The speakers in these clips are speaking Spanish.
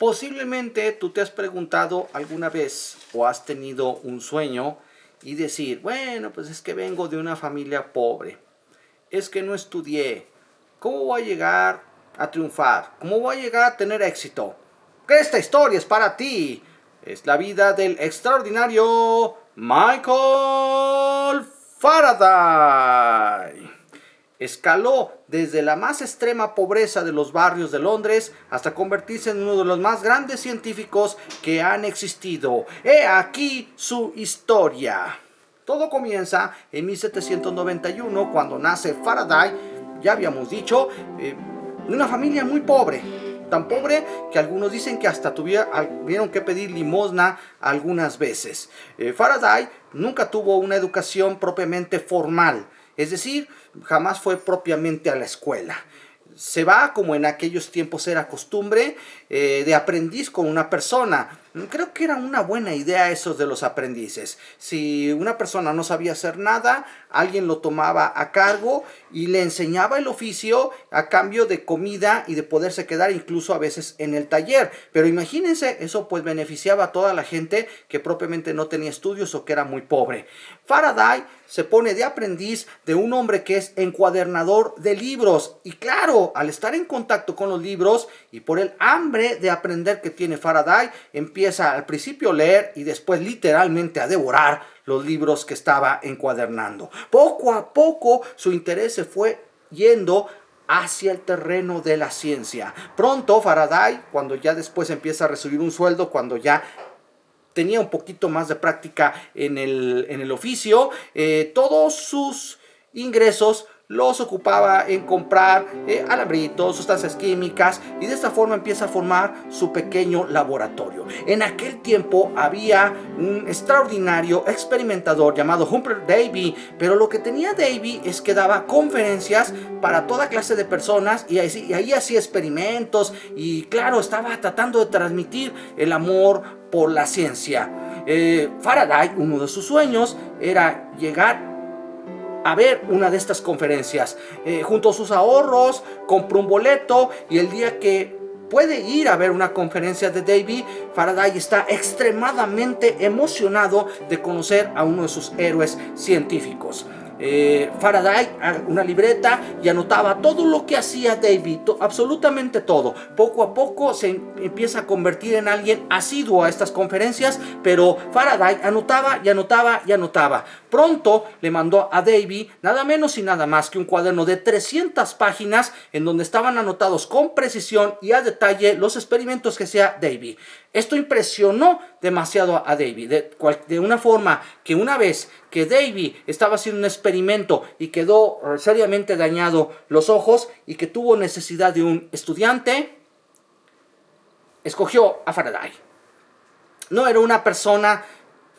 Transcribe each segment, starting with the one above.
Posiblemente tú te has preguntado alguna vez o has tenido un sueño y decir, bueno, pues es que vengo de una familia pobre, es que no estudié, ¿cómo voy a llegar a triunfar? ¿Cómo voy a llegar a tener éxito? Que esta historia es para ti. Es la vida del extraordinario Michael Faraday. Escaló desde la más extrema pobreza de los barrios de Londres hasta convertirse en uno de los más grandes científicos que han existido. He aquí su historia. Todo comienza en 1791 cuando nace Faraday, ya habíamos dicho, de una familia muy pobre. Tan pobre que algunos dicen que hasta tuvieron que pedir limosna algunas veces. Faraday nunca tuvo una educación propiamente formal. Es decir, jamás fue propiamente a la escuela. Se va, como en aquellos tiempos era costumbre, de aprendiz con una persona. Creo que era una buena idea eso de los aprendices. Si una persona no sabía hacer nada, alguien lo tomaba a cargo y le enseñaba el oficio a cambio de comida y de poderse quedar incluso a veces en el taller. Pero imagínense, eso pues beneficiaba a toda la gente que propiamente no tenía estudios o que era muy pobre. Faraday se pone de aprendiz de un hombre que es encuadernador de libros. Y claro, al estar en contacto con los libros y por el hambre de aprender que tiene Faraday, empieza al principio a leer y después literalmente a devorar los libros que estaba encuadernando. Poco a poco su interés se fue yendo hacia el terreno de la ciencia. Pronto Faraday, cuando ya después empieza a recibir un sueldo, cuando ya tenía un poquito más de práctica en el oficio, todos sus ingresos los ocupaba en comprar alambritos, sustancias químicas, y de esta forma empieza a formar su pequeño laboratorio. En aquel tiempo había un extraordinario experimentador llamado Humphry Davy, pero lo que tenía Davy es que daba conferencias para toda clase de personas y ahí hacía experimentos y claro, estaba tratando de transmitir el amor por la ciencia. Faraday, uno de sus sueños era llegar a ver una de estas conferencias. Junto a sus ahorros, compró un boleto y el día que puede ir a ver una conferencia de Davy, Faraday está extremadamente emocionado de conocer a uno de sus héroes científicos. Faraday una libreta y anotaba todo lo que hacía Davy, absolutamente todo. Poco a poco se empieza a convertir en alguien asiduo a estas conferencias, pero Faraday anotaba y anotaba y anotaba. Pronto le mandó a Davy nada menos y nada más que un cuaderno de 300 páginas en donde estaban anotados con precisión y a detalle los experimentos que hacía Davy. Esto impresionó demasiado a Davy, de una forma que una vez que Davy estaba haciendo un experimento y quedó seriamente dañado los ojos y que tuvo necesidad de un estudiante, escogió a Faraday. No era una persona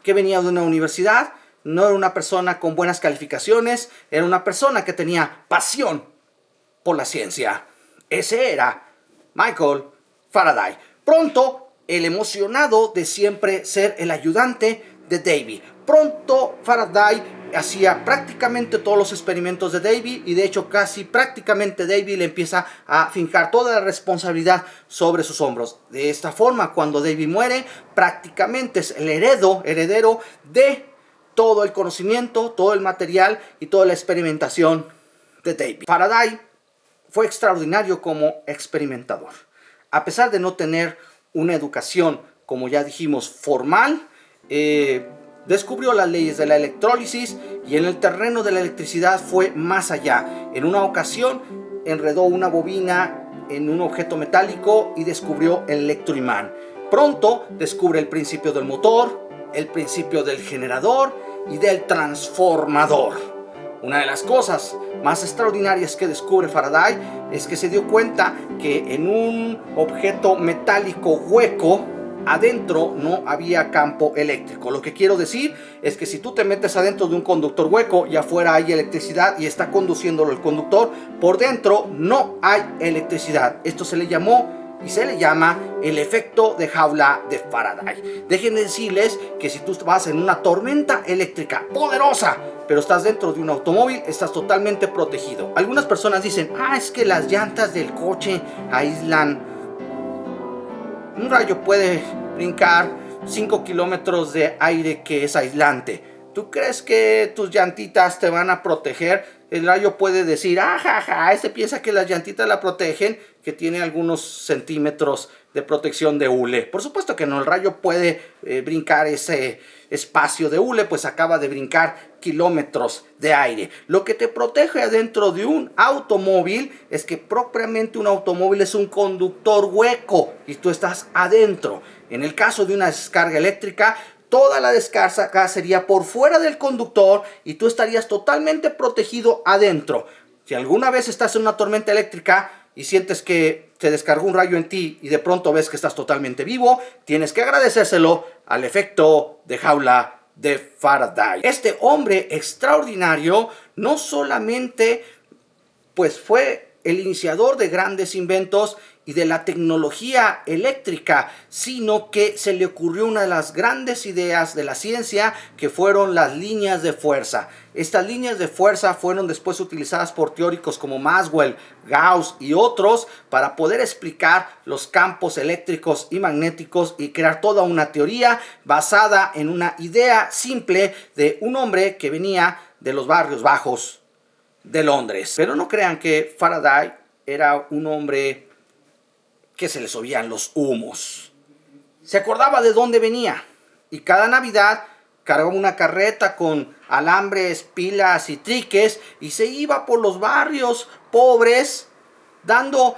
que venía de una universidad, no era una persona con buenas calificaciones, era una persona que tenía pasión por la ciencia. Ese era Michael Faraday. Pronto, el emocionado de siempre ser el ayudante de Davy. Pronto Faraday hacía prácticamente todos los experimentos de Davy y de hecho casi prácticamente Davy le empieza a fincar toda la responsabilidad sobre sus hombros. De esta forma, cuando Davy muere, prácticamente es el heredero de todo el conocimiento, todo el material y toda la experimentación de Davy. Faraday fue extraordinario como experimentador. A pesar de no tener una educación, como ya dijimos, formal, descubrió las leyes de la electrólisis y en el terreno de la electricidad fue más allá. En una ocasión enredó una bobina en un objeto metálico y descubrió el electroimán. Pronto descubre el principio del motor, el principio del generador y del transformador. Una de las cosas más extraordinarias que descubre Faraday es que se dio cuenta que en un objeto metálico hueco adentro no había campo eléctrico. Lo que quiero decir es que si tú te metes adentro de un conductor hueco y afuera hay electricidad y está conduciéndolo el conductor, por dentro no hay electricidad. Esto se le llamó y se le llama el efecto de jaula de Faraday. Déjenme decirles que si tú vas en una tormenta eléctrica poderosa, pero estás dentro de un automóvil, estás totalmente protegido. Algunas personas dicen, es que las llantas del coche aíslan Un rayo puede brincar 5 kilómetros de aire que es aislante. ¿Tú crees que tus llantitas te van a proteger? El rayo puede decir, ajaja, ese piensa que las llantitas la protegen, que tiene algunos centímetros de protección de hule. Por supuesto que no, el rayo puede brincar ese espacio de hule, pues acaba de brincar kilómetros de aire. Lo que te protege adentro de un automóvil es que propiamente un automóvil es un conductor hueco y tú estás adentro. En el caso de una descarga eléctrica, toda la descarga sería por fuera del conductor y tú estarías totalmente protegido adentro. Si alguna vez estás en una tormenta eléctrica y sientes que te descargó un rayo en ti y de pronto ves que estás totalmente vivo, tienes que agradecérselo al efecto de jaula de Faraday. Este hombre extraordinario no solamente pues fue el iniciador de grandes inventos y de la tecnología eléctrica, sino que se le ocurrió una de las grandes ideas de la ciencia, que fueron las líneas de fuerza. Estas líneas de fuerza fueron después utilizadas por teóricos como Maxwell, Gauss y otros para poder explicar los campos eléctricos y magnéticos y crear toda una teoría basada en una idea simple de un hombre que venía de los barrios bajos de Londres. Pero no crean que Faraday era un hombre que se les oían los humos. Se acordaba de dónde venía y cada Navidad cargaba una carreta con alambres, pilas y triques y se iba por los barrios pobres dando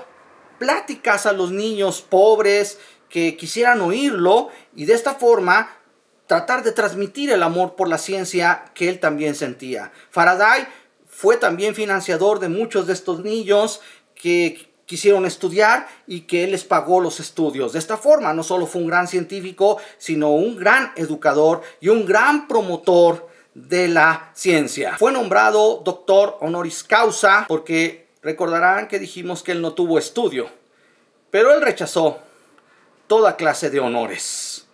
pláticas a los niños pobres que quisieran oírlo y de esta forma tratar de transmitir el amor por la ciencia que él también sentía. Faraday fue también financiador de muchos de estos niños que quisieron estudiar y que él les pagó los estudios. De esta forma, no solo fue un gran científico, sino un gran educador y un gran promotor de la ciencia. Fue nombrado doctor honoris causa porque recordarán que dijimos que él no tuvo estudio, pero él rechazó toda clase de honores.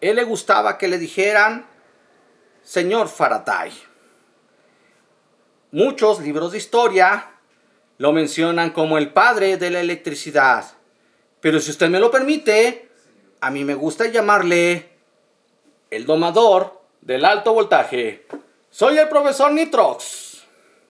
Él le gustaba que le dijeran señor Faraday. Muchos libros de historia lo mencionan como el padre de la electricidad. Pero si usted me lo permite, a mí me gusta llamarle el domador del alto voltaje. Soy el profesor Nitrox.